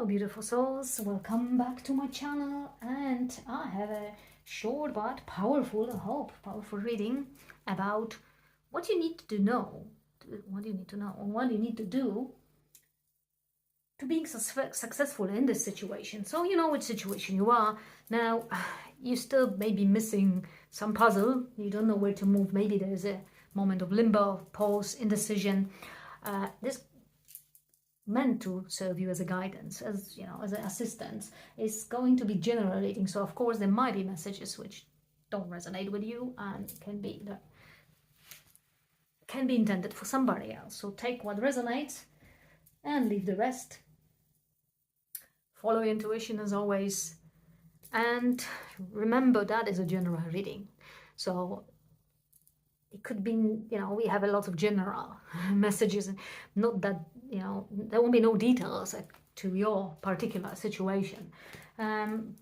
Hello beautiful souls, welcome back to my channel, and I have a short but powerful, I hope, powerful reading about what you need to know, what you need to know, or what you need to do to being successful in this situation. So you know which situation you are. Now, you still may be missing some puzzle, you don't know where to move, maybe there's a moment of limbo, pause, indecision. This meant to serve you as a guidance, as you know, as an assistance, is going to be general reading. So of course there might be messages which don't resonate with you and can be intended for somebody else. So take what resonates and leave the rest. Follow your intuition as always, and remember that is a general reading. So it could be, you know, we have a lot of general messages, and not that, you know, there won't be no details to your particular situation,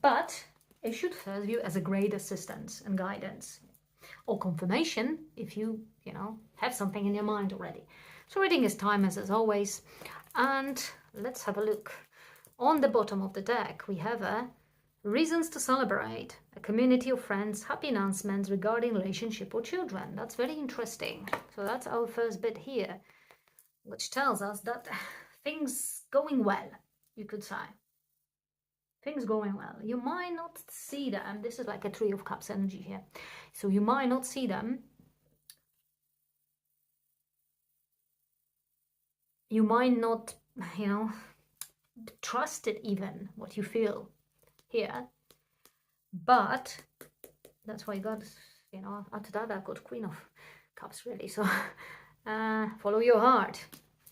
but it should serve you as a great assistance and guidance or confirmation if you know, have something in your mind already. So reading is timeless as always, and let's have a look. On the bottom of the deck we have a reasons to celebrate, a community of friends, happy announcements regarding relationship or children. That's very interesting. So that's our first bit here, which tells us that things going well, you could say. Things going well. You might not see them. This is like a Three of Cups energy here. So you might not see them. You might not, you know, trust it even, what you feel here, but that's why I got, you know, after that I got Queen of Cups really. So follow your heart.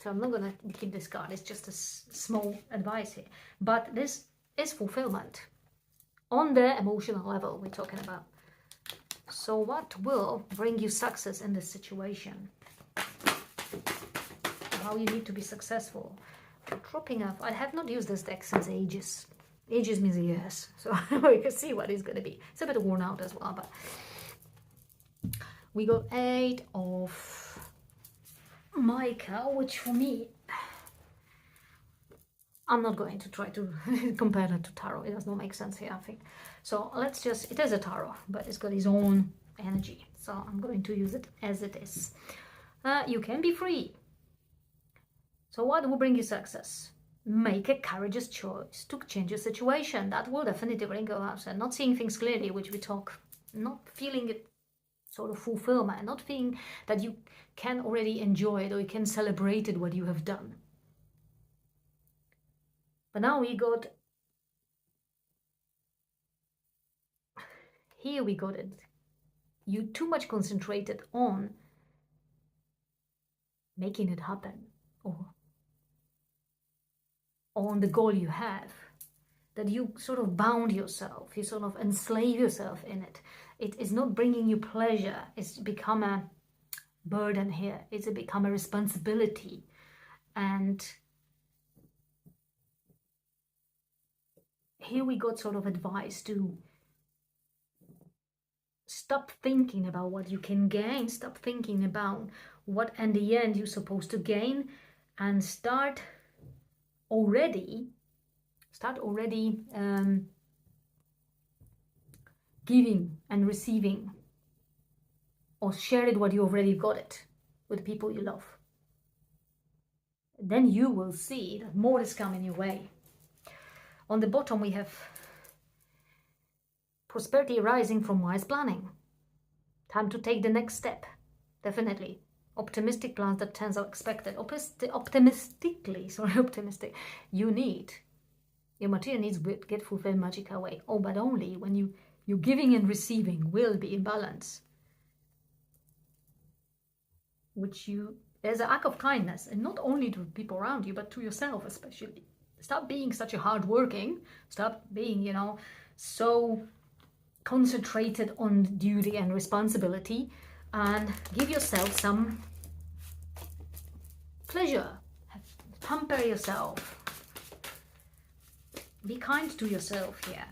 So I'm not gonna keep this card, it's just a small advice here, but this is fulfillment on the emotional level we're talking about. So what will bring you success in this situation? How you need to be successful. Dropping off, I have not used this deck since ages. Ages means years, so we can see what it's going to be. It's a bit worn out as well, but we got 8 of mica, which for me, I'm not going to try to compare it to tarot. It does not make sense here, I think. So let's just, it is a tarot, but it's got its own energy, so I'm going to use it as it is. You can be free. So what will bring you success? Make a courageous choice to change your situation. That will definitely bring you up. And not seeing things clearly, which we talk, not feeling it sort of fulfillment, not feeling that you can already enjoy it or you can celebrate it, what you have done. But now we got, here we got it. You too much concentrated on making it happen, or on the goal you have, that you sort of bound yourself, you sort of enslave yourself in it. It is not bringing you pleasure, it's become a burden here, it's become a responsibility. And here we got sort of advice to stop thinking about what you can gain, stop thinking about what in the end you're supposed to gain, and start already giving and receiving, or share it what you already got it with people you love. Then you will see that more is coming your way. On the bottom we have prosperity arising from wise planning. Time to take the next step, definitely. Optimistic plans that turns out expected. Optimistic. You need, your material needs will get fulfilled magical way. Oh, but only when you giving and receiving will be in balance. Which you, as an act of kindness, and not only to people around you, but to yourself especially. Stop being such a hard-working, stop being, you know, so concentrated on duty and responsibility, and give yourself some pleasure. Pamper yourself. Be kind to yourself here.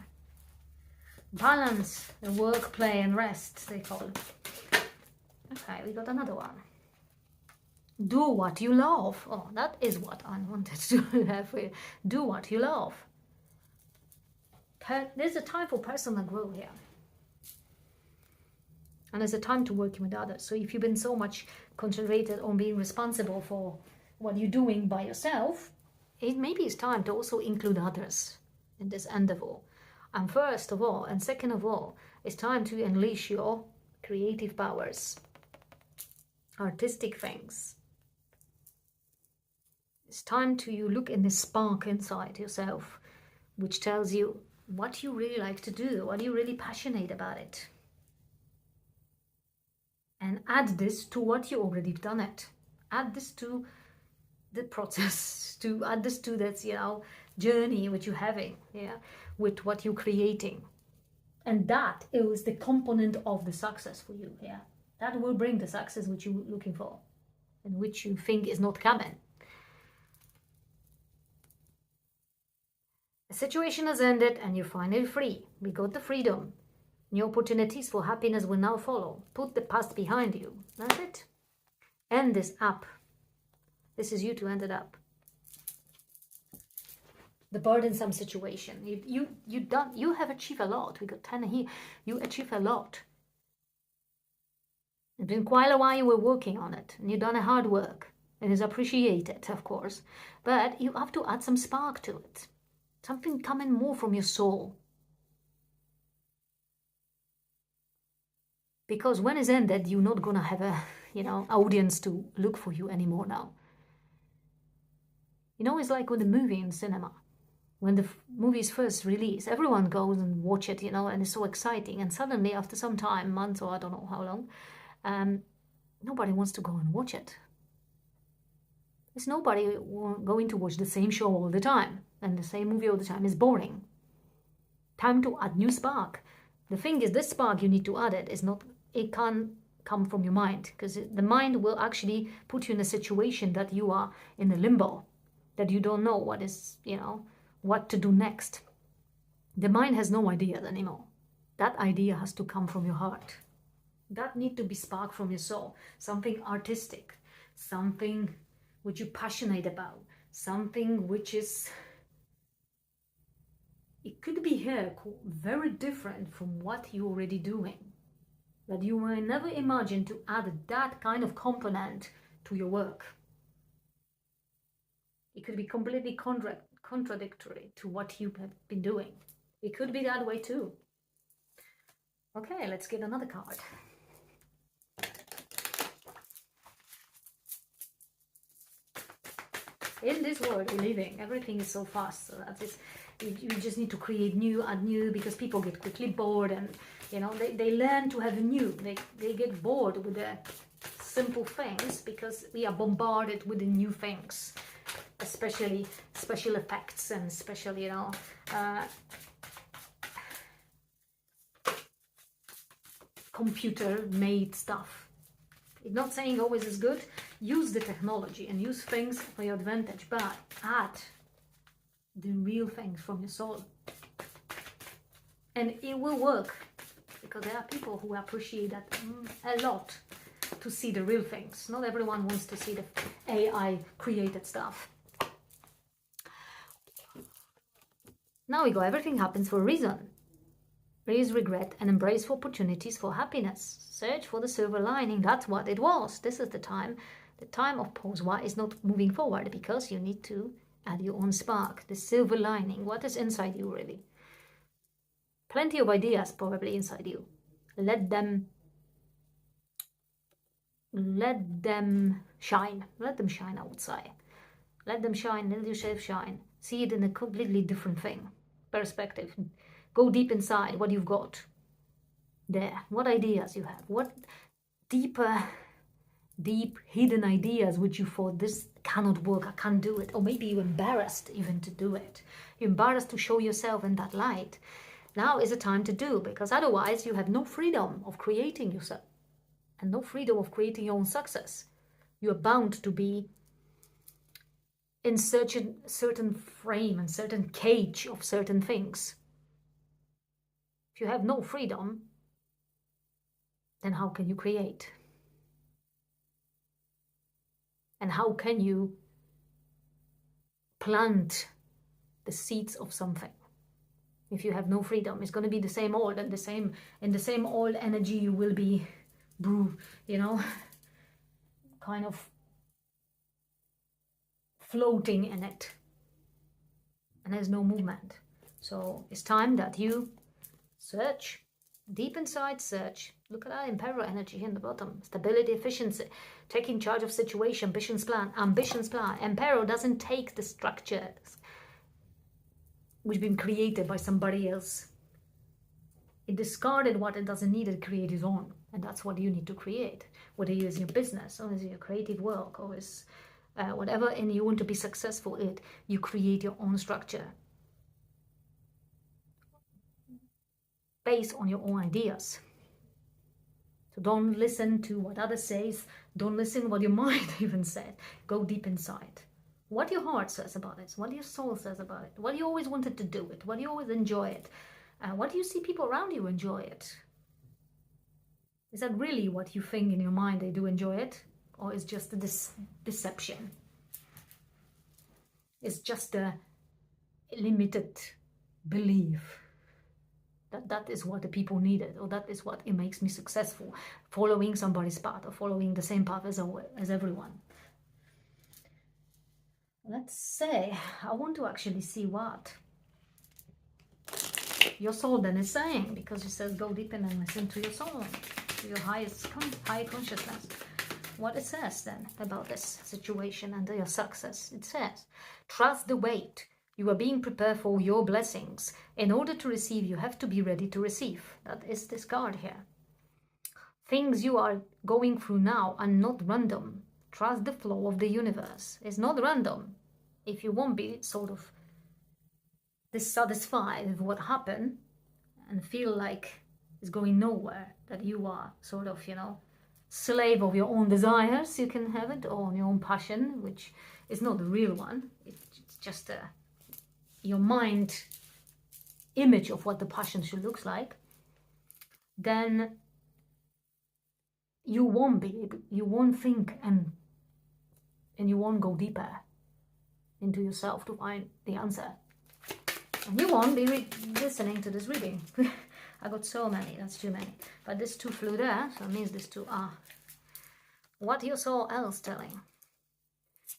Balance the work, play and rest, they call it. Okay, we got another one. Do what you love. Oh, that is what I wanted to have here. Do what you love. There's a time for personal growth here. And there's a time to working with others. So if you've been so much concentrated on being responsible for what you're doing by yourself, maybe it's time to also include others in this endeavor. And first of all, and second of all, it's time to unleash your creative powers, artistic things. It's time to you look in the spark inside yourself, which tells you what you really like to do, what you're really passionate about it. And add this to what you already done it. Add this to the process, to add this to that, journey which you're having, with what you're creating. And that is the component of the success for you, That will bring the success which you're looking for and which you think is not coming. The situation has ended and you're finally free. We got the freedom. New opportunities for happiness will now follow. Put the past behind you. That's it. End this up. This is you to end it up. The burdensome situation. You have achieved a lot. We got 10 here. You achieve a lot. It's been quite a while you were working on it, and you've done a hard work. It is appreciated, of course, but you have to add some spark to it. Something coming more from your soul. Because when it's ended, you're not gonna have a, audience to look for you anymore now. It's like with the movie in cinema. When the movie is first released, everyone goes and watch it, and it's so exciting. And suddenly, after some time, months or I don't know how long, nobody wants to go and watch it. There's nobody going to watch the same show all the time, and the same movie all the time is boring. Time to add new spark. The thing is, this spark you need to add it can't come from your mind, because the mind will actually put you in a situation that you are in a limbo, that you don't know what to do next. The mind has no ideas anymore. That idea has to come from your heart. That need to be sparked from your soul. Something artistic, something which you're passionate about, something which is, it could be here very different from what you're already doing. That you may never imagine to add that kind of component to your work. It could be completely contradictory to what you have been doing. It could be that way too. Okay, let's get another card. In this world we're living, everything is so fast. So that is, you just need to create new, add new, because people get quickly bored, and they learn to have new. They get bored with the simple things because we are bombarded with the new things, especially special effects and special, computer-made stuff. It's not saying always is good. Use the technology and use things for your advantage, but add the real things from your soul. And it will work, because there are people who appreciate that a lot, to see the real things. Not everyone wants to see the AI created stuff. Now we go, everything happens for a reason. Release regret and embrace opportunities for happiness. Search for the silver lining. That's what it was. This is the time of pause. Why is not moving forward? Because you need to add your own spark. The silver lining. What is inside you really? Plenty of ideas probably inside you. Let them shine. Let them shine outside. Let them shine. Let yourself shine. See it in a completely different thing. Perspective. Go deep inside what you've got there. What ideas you have. What deep hidden ideas which you thought, this cannot work, I can't do it. Or maybe you're embarrassed even to do it. You're embarrassed to show yourself in that light. Now is the time to do, because otherwise you have no freedom of creating yourself and no freedom of creating your own success. You are bound to be in certain frame and certain cage of certain things. If you have no freedom, then how can you create? And how can you plant the seeds of something if you have no freedom? It's going to be the same old, and in the same old energy you will be kind of floating in it, and there's no movement. So it's time that you search deep inside. Search. Look at that Emperor energy here in the bottom. Stability, efficiency, taking charge of situation, ambitions plan. Emperor doesn't take the structures which have been created by somebody else. It discarded what it doesn't need and create its own. And that's what you need to create. Whether it is your business or is your creative work or is whatever, and you want to be successful in it, you create your own structure based on your own ideas. So don't listen to what others say. Don't listen what your mind even said. Go deep inside. What your heart says about it, what your soul says about it, what you always wanted to do it, what you always enjoy it, what do you see people around you enjoy it? Is that really what you think in your mind they do enjoy it? Or is just a deception? It's just a limited belief that is what the people needed, or that is what it makes me successful, following somebody's path or following the same path as everyone. Let's say I want to actually see what your soul then is saying, because it says go deep in and listen to your soul, to your higher consciousness. What it says then about this situation and your success. It says, trust the wait. You are being prepared for your blessings. In order to receive, you have to be ready to receive. That is this card here. Things you are going through now are not random. Trust the flow of the universe. It's not random. If you won't be sort of dissatisfied with what happened and feel like it's going nowhere, that you are sort of, slave of your own desires, you can have it, or your own passion, which is not the real one. It's just your mind image of what the passion should look like. Then you won't think and you won't go deeper into yourself to find the answer. And you won't be listening to this reading. I got so many, that's too many. But this two flew there, so it means this two are. What your soul else telling?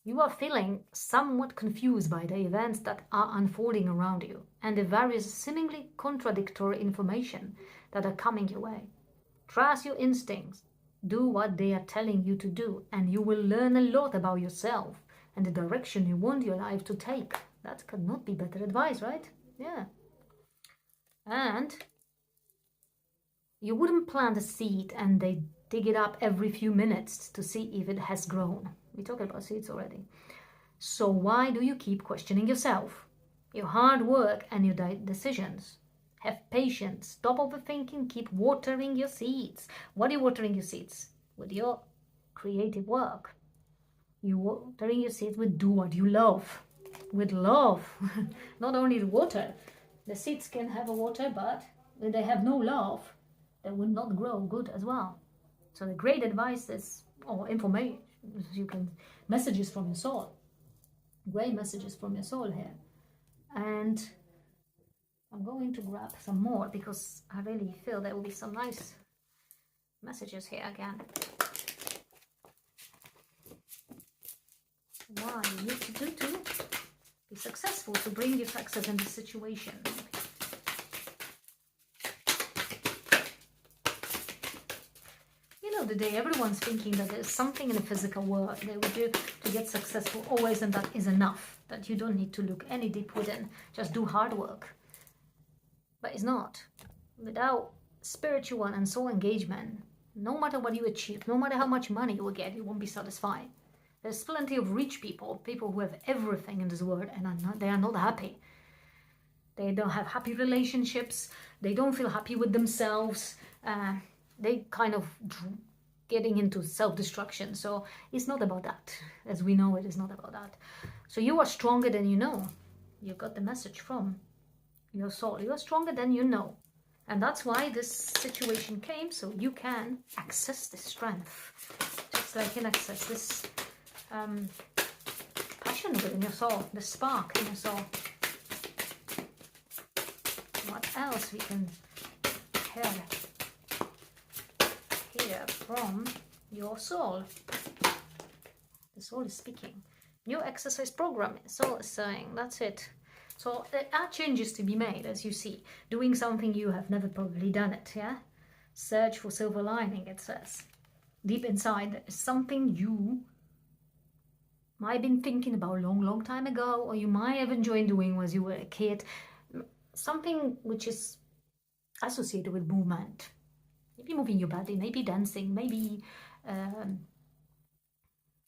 You are feeling somewhat confused by the events that are unfolding around you and the various seemingly contradictory information that are coming your way. Trust your instincts. Do what they are telling you to do, and you will learn a lot about yourself and the direction you want your life to take. That could not be better advice, right? Yeah. And you wouldn't plant a seed and they dig it up every few minutes to see if it has grown. We talked about seeds already. So why do you keep questioning yourself, your hard work and your decisions? Have patience. Stop overthinking. Keep watering your seeds. What are you watering your seeds? With your creative work. You're watering your seeds with do what you love. With love. Not only the water. The seeds can have a water, but when they have no love, they will not grow good as well. So the great advice is, or information, messages from your soul. Great messages from your soul here. And I'm going to grab some more because I really feel there will be some nice messages here again. Why you need to do to be successful, to bring your success in this situation. The day everyone's thinking that there's something in the physical world they would do to get successful always, and that is enough, that you don't need to look any deep within, just do hard work. But it's not. Without spiritual and soul engagement, no matter what you achieve, no matter how much money you will get, you won't be satisfied. There's plenty of rich people who have everything in this world, and they are not happy. They don't have happy relationships, they don't feel happy with themselves, they kind of getting into self-destruction. So it's not about that. As we know, it is not about that. So you are stronger than you know. You got the message from your soul. You are stronger than you know. And that's why this situation came, so you can access this strength. Just like you can access this passion within your soul, the spark in your soul. What else we can hear from your soul? The soul is speaking. New exercise program, soul is saying, that's it. So there are changes to be made, as you see. Doing something you have never probably done it, yeah? Search for silver lining, it says. Deep inside, there is something you might have been thinking about a long, long time ago, or you might have enjoyed doing when you were a kid. Something which is associated with movement. Maybe moving your body, maybe dancing, maybe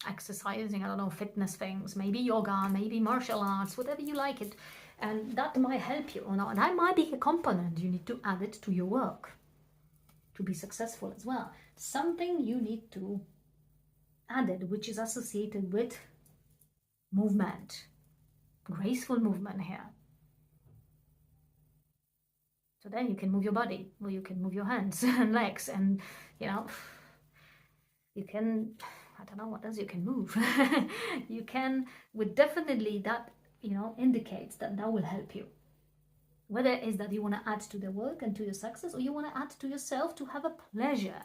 exercising, I don't know, fitness things, maybe yoga, maybe martial arts, whatever you like it. And that might help you or not. That might be a component you need to add it to your work to be successful as well. Something you need to add it, which is associated with movement, graceful movement here. So then you can move your body, or you can move your hands and legs, and you know, you can, I don't know what else you can move. You can, with definitely that, you know, indicates that will help you. Whether it is that you want to add to the work and to your success, or you want to add to yourself to have a pleasure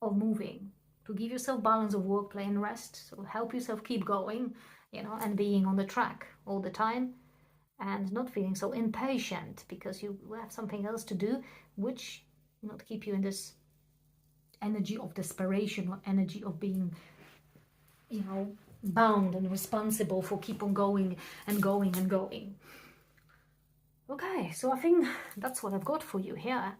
of moving, to give yourself balance of work, play, and rest, so help yourself keep going, you know, and being on the track all the time, and not feeling so impatient because you have something else to do, which not keep you in this energy of desperation or energy of being, you know, bound and responsible for keep on going and going and going. Okay, so I think that's what I've got for you here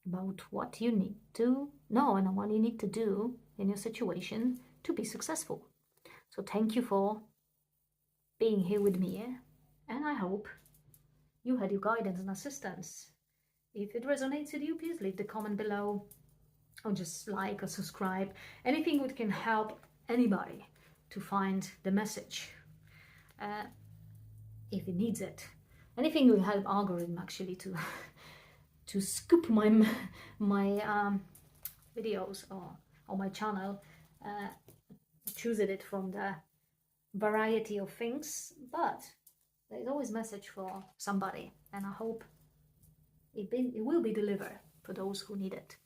about what you need to know and what you need to do in your situation to be successful. So thank you for being here with me, and I hope you had your guidance and assistance. If it resonates with you, please leave the comment below, or just like or subscribe. Anything which can help anybody to find the message, if it needs it. Anything will help algorithm actually to to scoop my videos or my channel, choosing it from the variety of things, but there's always message for somebody, and I hope it will be delivered for those who need it.